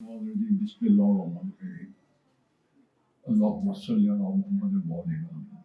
Already Bismillahirrahmanirrahim. Allahumma salli ala Muhammad wa ali Muhammad.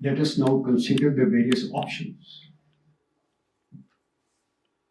let us now consider the various options.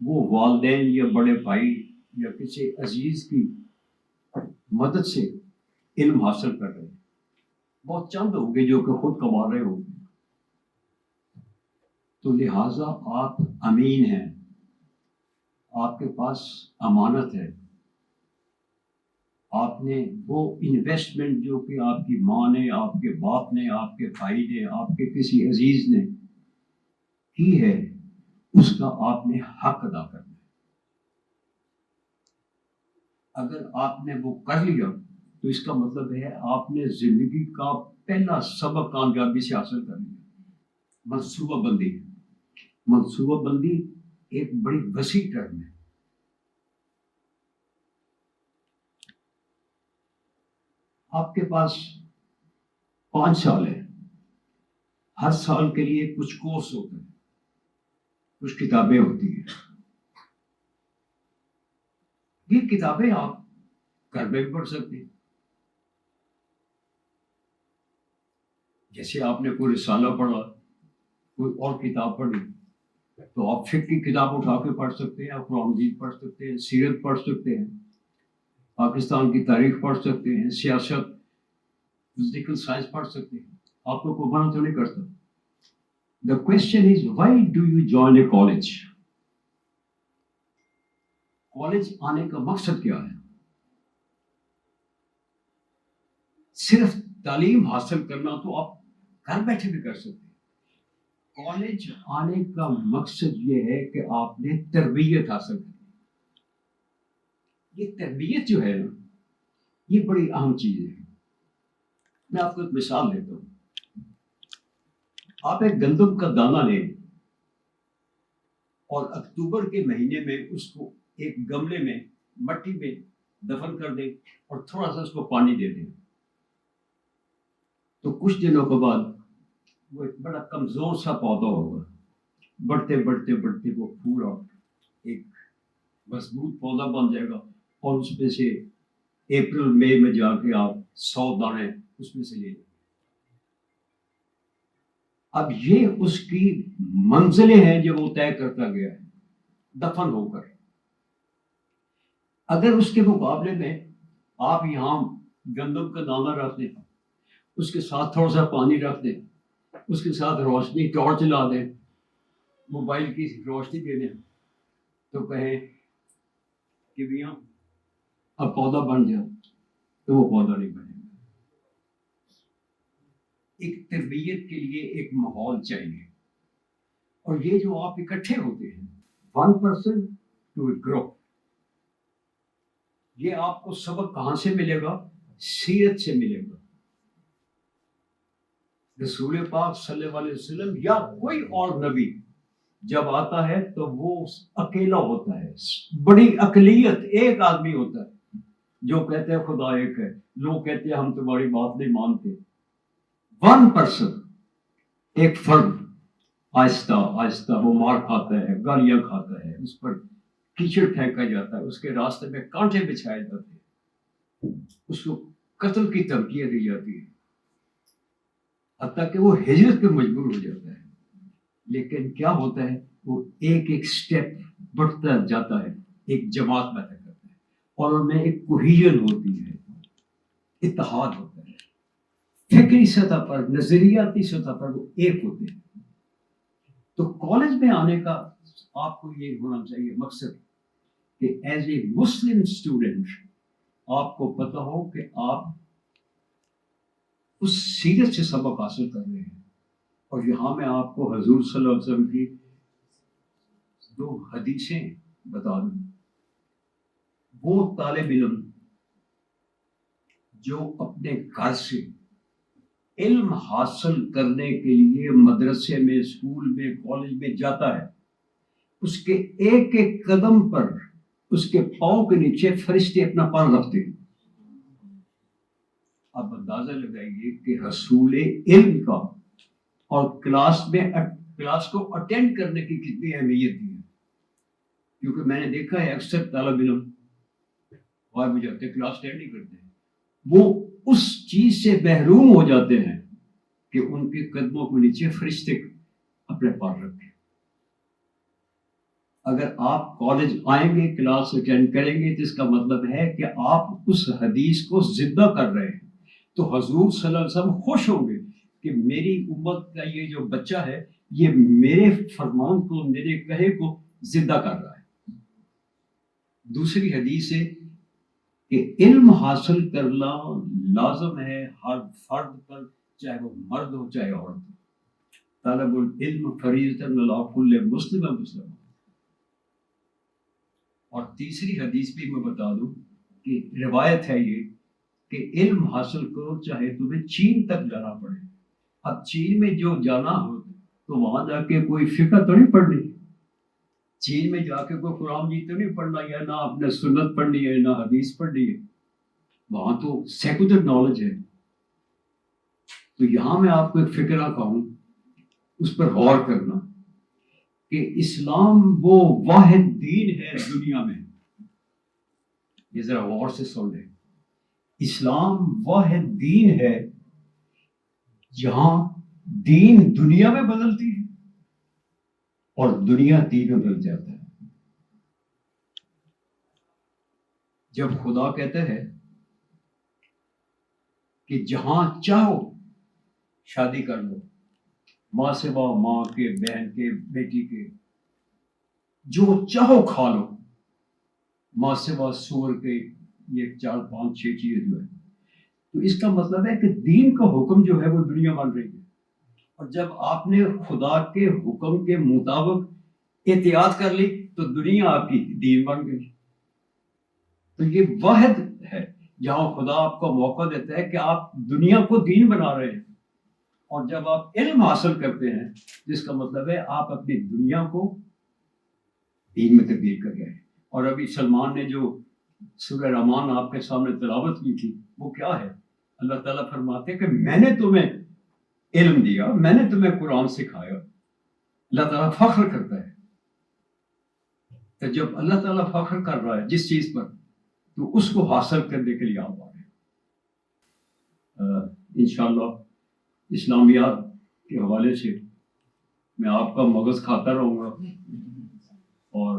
وہ والدین یا بڑے بھائی یا کسی عزیز کی مدد سے علم حاصل کر رہے ہیں. بہت چند ہوں گے جو کہ خود کما رہے ہوں گے. تو لہٰذا آپ امین ہیں, آپ کے پاس امانت ہے. آپ نے وہ انویسٹمنٹ جو کہ آپ کی ماں نے, آپ کے باپ نے, آپ کے بھائی نے, آپ کے کسی عزیز نے کی ہے, اس کا آپ نے حق ادا کرنا ہے. اگر آپ نے وہ کر لیا تو اس کا مطلب ہے آپ نے زندگی کا پہلا سبق کامیابی سے حاصل کر لیا. منصوبہ بندی. منصوبہ بندی ایک بڑی وسیع ٹرم ہے. آپ کے پاس 5 سال ہے, ہر سال کے لیے کچھ کورس ہوتا ہے, کچھ کتابیں ہوتی ہیں. یہ کتابیں آپ گھر میں بھی پڑھ سکتے ہیں. جیسے آپ نے کوئی رسالہ پڑھا, کوئی اور کتاب پڑھی, تو آپ فقہ کی کتاب اٹھا کے پڑھ سکتے ہیں, آپ قرآن مجید پڑھ سکتے ہیں, سیرت پڑھ سکتے ہیں, پاکستان کی تاریخ پڑھ سکتے ہیں, سیاست, فزیکل سائنس پڑھ سکتے ہیں. آپ کو کوئی منع تو نہیں کرتا. The question is, why do you join a college? College آنے کا مقصد کیا ہے؟ صرف تعلیم حاصل کرنا تو آپ گھر بیٹھے بھی کر سکتے ہیں. کالج آنے کا مقصد یہ ہے کہ آپ نے تربیت حاصل کرنی. یہ تربیت جو ہے نا, یہ بڑی اہم چیز ہے. میں آپ کو ایک مثال دیتا ہوں. آپ ایک گندم کا دانہ لیں اور اکتوبر کے مہینے میں اس کو ایک گملے میں مٹی میں دفن کر دیں اور تھوڑا سا اس کو پانی دے دیں, تو کچھ دنوں کے بعد وہ ایک بڑا کمزور سا پودا ہوگا. بڑھتے بڑھتے بڑھتے وہ پورا ایک مضبوط پودا بن جائے گا, اور اس میں سے اپریل مئی میں جا کے آپ 100 دانے اس میں سے لے لیں. اب یہ اس کی منزلیں ہیں جو وہ طے کرتا گیا ہے دفن ہو کر. اگر اس کے مقابلے میں آپ یہاں گندم کا دانہ رکھ دیں, اس کے ساتھ تھوڑا سا پانی رکھ دیں, اس کے ساتھ روشنی ٹارچ لا دیں, موبائل کی روشنی دے دیں, تو کہیں کہ بھیا اب پودا بن جائے, تو وہ پودا نہیں بنے گا. ایک تربیت کے لیے ایک ماحول چاہیے, اور یہ جو آپ اکٹھے ہوتے ہیں 1% to a group, یہ آپ کو سبق کہاں سے ملے گا؟ سیرت سے ملے گا. رسول پاک صلی اللہ علیہ وسلم یا کوئی اور نبی جب آتا ہے تو وہ اکیلا ہوتا ہے. بڑی اقلیت, ایک آدمی ہوتا ہے جو کہتے ہیں خدا ایک ہے. لوگ کہتے ہیں ہم تمہاری بات نہیں مانتے. 1%, ایک فرد آہستہ آہستہ وہ مار کھاتا ہے, گالیاں کھاتا ہے, اس پر کیچڑ پھینکا جاتا ہے, اس کے راستے میں کانٹے بچھائے جاتے ہیں, اس کو قتل کی دھمکیاں دی جاتی ہیں, حتیٰ کہ وہ ہجرت پہ مجبور ہو جاتا ہے. لیکن کیا ہوتا ہے, وہ ایک ایک سٹیپ بڑھتا جاتا ہے, ایک جماعت پیدا کرتا ہے, اور ان میں ایک کوہیژن ہوتی ہے, اتحاد ہوتا ہے. فکری سطح پر, نظریاتی سطح پر وہ ایک ہوتے ہیں. تو کالج میں آنے کا آپ کو یہ ہونا چاہیے مقصد کہ ایز اے مسلم اسٹوڈنٹ آپ کو پتہ ہو کہ آپ اس سیرت سے سبق حاصل کر رہے ہیں. اور یہاں میں آپ کو حضور صلی اللہ علیہ وسلم کی 2 حدیثیں بتا دوں. وہ طالب علم جو اپنے گھر سے علم حاصل کرنے کے لیے مدرسے میں, اسکول میں, کالج میں جاتا ہے, اس کے ایک ایک قدم پر اس کے پاؤں کے نیچے فرشتے اپنا پر رکھتے ہیں. اب اندازہ لگائیے کہ حصول علم کا اور کلاس کو اٹینڈ کرنے کی کتنی اہمیت دی ہے. کیونکہ میں نے دیکھا ہے اکثر طالب علم غائب ہو جاتے, کلاس اٹینڈ نہیں کرتے, وہ اس چیز سے محروم ہو جاتے ہیں کہ ان کے قدموں کے نیچے فرشتے اپنے پار رکھیں. اگر آپ کالج آئیں گے کلاس اٹینڈ کریں گے تو اس کا مطلب ہے کہ آپ اس حدیث کو زندہ کر رہے ہیں. تو حضور صلی اللہ علیہ وسلم خوش ہوں گے کہ میری امت کا یہ جو بچہ ہے یہ میرے فرمان کو میرے کہے کو زندہ کر رہا ہے. دوسری حدیث ہے کہ علم حاصل کرنا لازم ہے ہر فرد پر، چاہے وہ مرد ہو چاہے عورت ہو. طلب العلم فریضۃ علی کل مسلم. اور تیسری حدیث بھی میں بتا دوں کہ روایت ہے یہ کہ علم حاصل کرو چاہے تمہیں چین تک جانا پڑے. اب چین میں جو جانا ہو تو وہاں جا کے کوئی فقہ تو نہیں پڑھنی، چین میں جا کے کوئی قرآن مجید تو نہیں پڑھنا، یا نہ آپ نے سنت پڑھنی ہے نہ حدیث پڑھنی ہے، وہاں تو سیکولر نالج ہے. تو یہاں میں آپ کو ایک فکرہ کہوں اس پر غور کرنا کہ اسلام وہ واحد دین ہے دنیا میں. یہ ذرا غور سے سن لیں، اسلام واحد دین ہے جہاں دین دنیا میں بدلتی ہے اور دنیا دین میں بدل جاتا ہے. جب خدا کہتا ہے کہ جہاں چاہو شادی کر لو، ماں سے ماں کے، بہن کے، بیٹی کے، جو چاہو کھا لو، ماں سے سور کے، یہ 4 5 6 چیزیں جو ہے، تو اس کا مطلب ہے کہ دین کا حکم جو ہے وہ دنیا بن رہی ہے. اور جب آپ نے خدا کے حکم کے مطابق احتیاط کر لی تو دنیا آپ کی دین بن گئی. تو یہ واحد ہے جہاں خدا آپ کو موقع دیتا ہے کہ آپ دنیا کو دین بنا رہے ہیں. اور جب آپ علم حاصل کرتے ہیں جس کا مطلب ہے آپ اپنی دنیا کو دین میں تبدیل کر گئے. اور ابھی سلمان نے جو سورہ رحمان آپ کے سامنے تلاوت کی تھی وہ کیا ہے؟ اللہ تعالیٰ فرماتے ہیں کہ میں نے تمہیں علم دیا، میں نے تمہیں قرآن سکھایا. اللہ تعالیٰ فخر کرتا ہے. تو جب اللہ تعالیٰ فخر کر رہا ہے جس چیز پر تو اس کو حاصل کرنے کے لیے آپ آ رہے ہیں. انشاءاللہ اسلامیات کے حوالے سے میں آپ کا مغز کھاتا رہوں گا. اور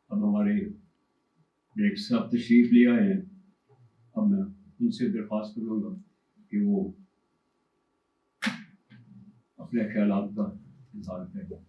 اب ہمارے ڈائریکٹر صاحب تشریف لے آئے ہیں، اب میں ان سے درخواست کروں گا کہ وہ اپنے خیالات کا اظہار کریں.